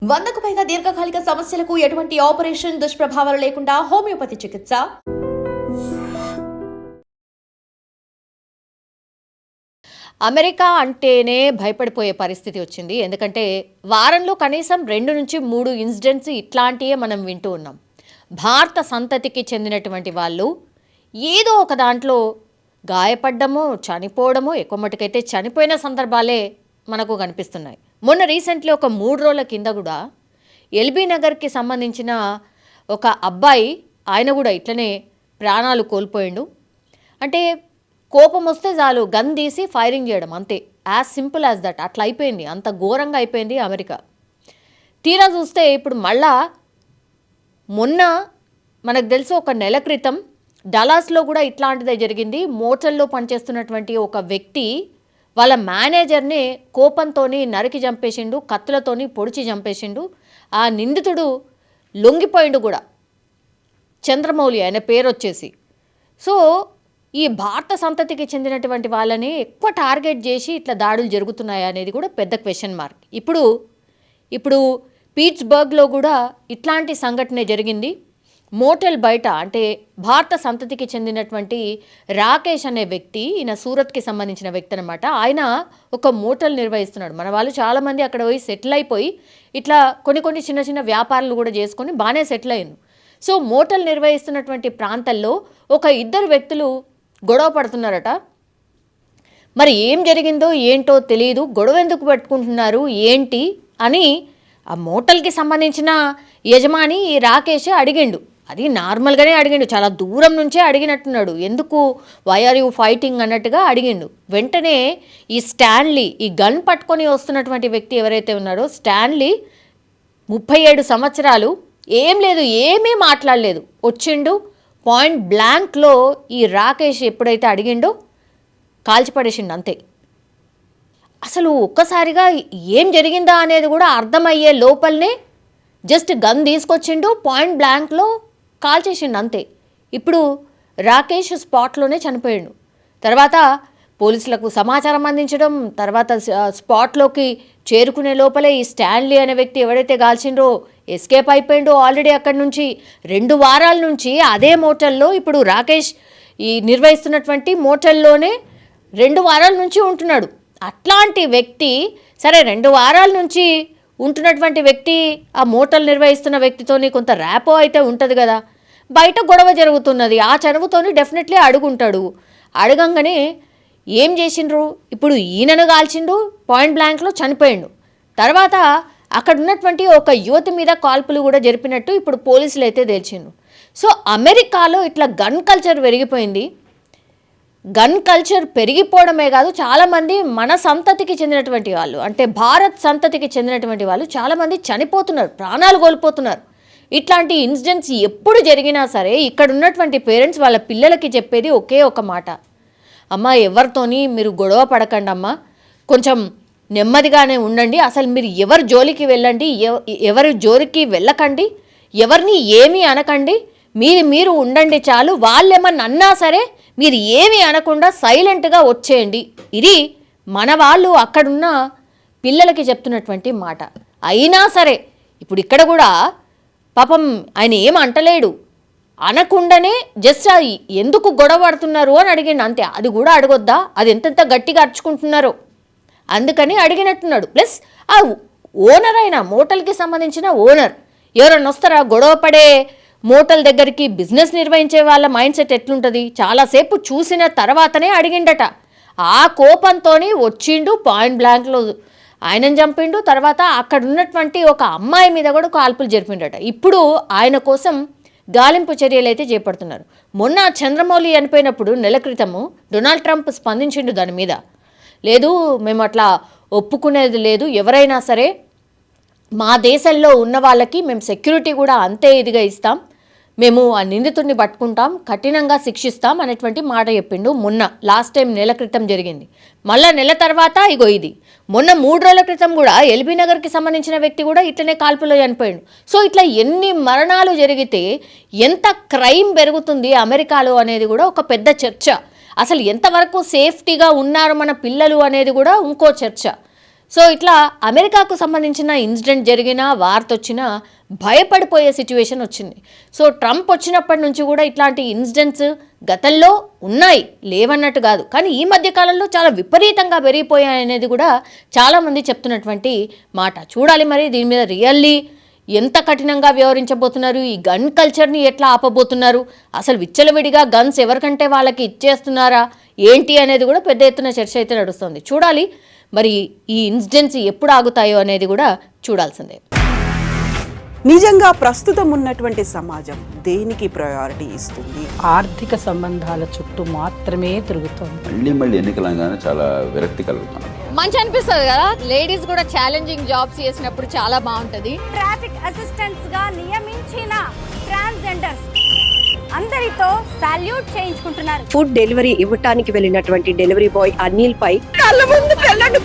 100కు పైగా దీర్ఘకాలిక సమస్యలకు ఎటువంటి ఆపరేషన్ దుష్ప్రభావాలు లేకుండా హోమియోపతి చికిత్స. అమెరికా అంటేనే భయపడిపోయే పరిస్థితి వచ్చింది. ఎందుకంటే వారంలో కనీసం 2 నుంచి 3 ఇన్సిడెంట్స్ ఇట్లాంటివే మనం వింటూ ఉన్నాం. భారత సంతతికి చెందినటువంటి వాళ్ళు ఏదో ఒక దాంట్లో గాయపడ్డమో చనిపోవడమో, ఎక్కువ మటుకైతే చనిపోయిన సందర్భాలే మనకు కనిపిస్తున్నాయి. మొన్న రీసెంట్లీ ఒక 3 రోజుల కింద కూడా ఎల్బీ నగర్కి సంబంధించిన ఒక అబ్బాయి, ఆయన కూడా ఇట్లనే ప్రాణాలు కోల్పోయిండు. అంటే కోపం వస్తే చాలు గన్ తీసి ఫైరింగ్ చేయడం, అంతే. As simple as that. అట్లా అయిపోయింది, అంత ఘోరంగా అయిపోయింది అమెరికా. తీరా చూస్తే ఇప్పుడు మళ్ళా మొన్న మనకు తెలిసి ఒక నెల క్రితం డలాస్లో కూడా ఇట్లాంటిదే జరిగింది. మోటల్లో పనిచేస్తున్నటువంటి ఒక వ్యక్తి వాళ్ళ మేనేజర్ని కోపంతోని నరికి చంపేసిండు, కత్తులతోని పొడిచి చంపేసిండు. ఆ నిందితుడు లొంగిపోయిండు కూడా, చంద్రమౌళి ఆయన పేరు వచ్చేసి. సో ఈ భారత సంతతికి చెందినటువంటి వాళ్ళని ఎక్కువ టార్గెట్ చేసి ఇట్లా దాడులు జరుగుతున్నాయి అనేది కూడా పెద్ద క్వశ్చన్ మార్క్. ఇప్పుడు పీట్స్బర్గ్లో కూడా ఇట్లాంటి సంఘటన జరిగింది. మోటల్ బయట, అంటే భారత సంతతికి చెందినటువంటి రాకేష్ అనే వ్యక్తి, ఈయన సూరత్కి సంబంధించిన వ్యక్తి అనమాట. ఆయన ఒక మోటల్ నిర్వహిస్తున్నాడు. మన వాళ్ళు చాలామంది అక్కడ పోయి సెటిల్ అయిపోయి ఇట్లా కొన్ని చిన్న చిన్న వ్యాపారాలు కూడా చేసుకొని బాగానే సెటిల్ అయ్యారు. సో మోటల్ నిర్వహిస్తున్నటువంటి ప్రాంతాల్లో ఒక 2 వ్యక్తులు గొడవ పడుతున్నారట. మరి ఏం జరిగిందో ఏంటో తెలియదు, గొడవ ఎందుకు పెట్టుకుంటున్నారు ఏంటి అని ఆ మోటల్కి సంబంధించిన యజమాని రాకేష్ అడిగిండు. అది నార్మల్గానే అడిగిండు, చాలా దూరం నుంచే అడిగినట్టున్నాడు. ఎందుకు, వై ఆర్ యూ ఫైటింగ్ అన్నట్టుగా అడిగిండు. వెంటనే ఈ స్టాన్లీ, ఈ గన్ పట్టుకొని వస్తున్నటువంటి వ్యక్తి ఎవరైతే ఉన్నాడో స్టాన్లీ, 37 సంవత్సరాలు, ఏం లేదు, ఏమీ మాట్లాడలేదు, వచ్చిండు. పాయింట్ బ్లాంక్లో ఈ రాకేష్ ఎప్పుడైతే అడిగిండో కాల్చిపడేసిండు, అంతే. అసలు ఒక్కసారిగా ఏం జరిగిందా అనేది కూడా అర్థమయ్యే లోపలనే జస్ట్ గన్ తీసుకొచ్చిండు, పాయింట్ బ్లాంక్లో కాల్చేసిండు, అంతే. ఇప్పుడు రాకేష్ స్పాట్లోనే చనిపోయాడు. తర్వాత పోలీసులకు సమాచారం అందించడం, తర్వాత స్పాట్లోకి చేరుకునే లోపలే ఈ స్టాన్లీ అనే వ్యక్తి ఎవరైతే కాల్చిండ్రో ఎస్కేప్ అయిపోయిండో ఆల్రెడీ అక్కడి నుంచి. 2 వారాల నుంచి అదే మోటల్లో, ఇప్పుడు రాకేష్ ఈ నిర్వహిస్తున్నటువంటి మోటల్లోనే 2 వారాల నుంచి ఉంటున్నాడు. అట్లాంటి వ్యక్తి, సరే 2 వారాల నుంచి ఉంటున్నటువంటి వ్యక్తి ఆ మోటల్ నిర్వహిస్తున్న వ్యక్తితోని కొంత ర్యాపో అయితే ఉంటుంది కదా. బయట గొడవ జరుగుతున్నది, ఆ చనువుతోని డెఫినెట్లీ అడుగుంటాడు. అడగంగానే ఏం చేసిండ్రు, ఇప్పుడు ఈయనను కాల్చిండు, పాయింట్ బ్లాంక్లో చనిపోయిండు. తర్వాత అక్కడ ఉన్నటువంటి ఒక యువతి మీద కాల్పులు కూడా జరిపినట్టు ఇప్పుడు పోలీసులు అయితే తేల్చిండ్రు. సో అమెరికాలో ఇట్లా గన్ కల్చర్ పెరిగిపోయింది. గన్ కల్చర్ పెరిగిపోవడమే కాదు, చాలామంది మన సంతతికి చెందినటువంటి వాళ్ళు, అంటే భారత్ సంతతికి చెందినటువంటి వాళ్ళు చాలామంది చనిపోతున్నారు, ప్రాణాలు కోల్పోతున్నారు. ఇట్లాంటి ఇన్సిడెంట్స్ ఎప్పుడు జరిగినా సరే ఇక్కడ ఉన్నటువంటి పేరెంట్స్ వాళ్ళ పిల్లలకి చెప్పేది ఒకే ఒక మాట, అమ్మ ఎవరితోని మీరు గొడవ పడకండి అమ్మ, కొంచెం నెమ్మదిగానే ఉండండి, అసలు మీరు ఎవరి జోలికి వెళ్ళండి, ఎవరి జోలికి వెళ్ళకండి, ఎవరిని ఏమీ అనకండి, మీరు ఉండండి చాలు, వాళ్ళేమన్నా అన్నా సరే మీరు ఏమీ అనకుండా సైలెంట్గా వచ్చేయండి. ఇది మన వాళ్ళు అక్కడున్న పిల్లలకి చెప్తున్నటువంటి మాట. అయినా సరే ఇప్పుడు ఇక్కడ కూడా పాపం ఆయన ఏం అంటలేడు, అనకుండానే జస్ట్ ఎందుకు గొడవ పడుతున్నారు అని అడిగిండు, అంతే. అది కూడా అడగొద్దా, అది ఎంతెంత గట్టిగా అరుచుకుంటున్నారో అందుకని అడిగినట్టున్నాడు. ప్లస్ ఆ ఓనర్ అయినా, మోటల్కి సంబంధించిన ఓనర్, ఎవరన్నా వస్తారా గొడవ పడే మోటల్ దగ్గరికి? బిజినెస్ నిర్వహించే వాళ్ళ మైండ్ సెట్ ఎట్లుంటుంది, చాలాసేపు చూసిన తర్వాతనే అడిగిండట. ఆ కోపంతో వచ్చిండు, పాయింట్ బ్లాంక్లో ఆయనను చంపిండు. తర్వాత అక్కడ ఉన్నటువంటి ఒక అమ్మాయి మీద కూడా కాల్పులు జరిపిండట. ఇప్పుడు ఆయన కోసం గాలింపు చర్యలు అయితే చేపడుతున్నారు. మొన్న చంద్రమౌళి చనిపోయినప్పుడు నెల క్రితము డొనాల్డ్ ట్రంప్ స్పందించిండు దాని మీద. లేదు, మేము అట్లా ఒప్పుకునేది లేదు, ఎవరైనా సరే మా దేశంలో ఉన్న వాళ్ళకి మేము సెక్యూరిటీ కూడా అంతే ఇదిగా ఇస్తాం, మేము ఆ నిందితుడిని పట్టుకుంటాం, కఠినంగా శిక్షిస్తాం అనేటువంటి మాట చెప్పిండు. మొన్న లాస్ట్ టైం నెల క్రితం జరిగింది. మళ్ళీ నెల తర్వాత ఇగో ఇది మొన్న 3 రోజుల క్రితం కూడా ఎల్బీ నగర్కి సంబంధించిన వ్యక్తి కూడా ఇట్లనే కాల్పులో చనిపోయాడు. సో ఇట్లా ఎన్ని మరణాలు జరిగితే ఎంత క్రైమ్ పెరుగుతుంది అమెరికాలో అనేది కూడా ఒక పెద్ద చర్చ. అసలు ఎంతవరకు సేఫ్టీగా ఉన్నారు మన పిల్లలు అనేది కూడా ఇంకో చర్చ. సో ఇట్లా అమెరికాకు సంబంధించిన ఇన్సిడెంట్ జరిగినా వార్త వచ్చినా భయపడిపోయే సిచ్యువేషన్ వచ్చింది. సో ట్రంప్ వచ్చినప్పటి నుంచి కూడా ఇట్లాంటి ఇన్సిడెంట్స్ గతంలో ఉన్నాయి, లేవన్నట్టు కాదు, కానీ ఈ మధ్య కాలంలో చాలా విపరీతంగా పెరిగిపోయాయి అనేది కూడా చాలామంది చెప్తున్నటువంటి మాట. చూడాలి మరి దీని మీద రియల్లీ ఎంత కఠినంగా వ్యవహరించబోతున్నారు, ఈ గన్ కల్చర్ని ఎట్లా ఆపబోతున్నారు, అసలు విచ్చలవిడిగా గన్స్ ఎవరికంటే వాళ్ళకి ఇచ్చేస్తున్నారా ఏంటి అనేది కూడా పెద్ద ఎత్తున చర్చ అయితే నడుస్తుంది. చూడాలి మరి ఈ ఇన్సిడెంట్స్ ఎప్పుడు ఆగుతాయో అనేది కూడా చూడాల్సిందే. నిజంగా ప్రస్తుతం ఉన్నటువంటి సమాజం దేనికి ప్రయారిటీ ఇస్తుంది? ఆర్థిక సంబంధాల చుట్టూ మాత్రమే తిరుగుతోంది. మళ్ళీ ఎన్నికలంగానే చాలా విరక్తి కలుగుతున్నాం. మంచి అనిపిస్తుంది కదా, లేడీస్ కూడా ఛాలెంజింగ్ జాబ్స్ చేసినప్పుడు చాలా బాగుంటుంది. ట్రాఫిక్ అసిస్టెంట్స్ గా నియమించిన ట్రాన్స్జెండర్స్ అందరితో సాల్యూట్ చేయించుకుంటున్నారు. ఫుడ్ డెలివరీ ఇవ్వటానికి వెళ్ళినటువంటి డెలివరీ బాయ్ అనిల్ పై కళ్ళ ముందు పెళ్ళండి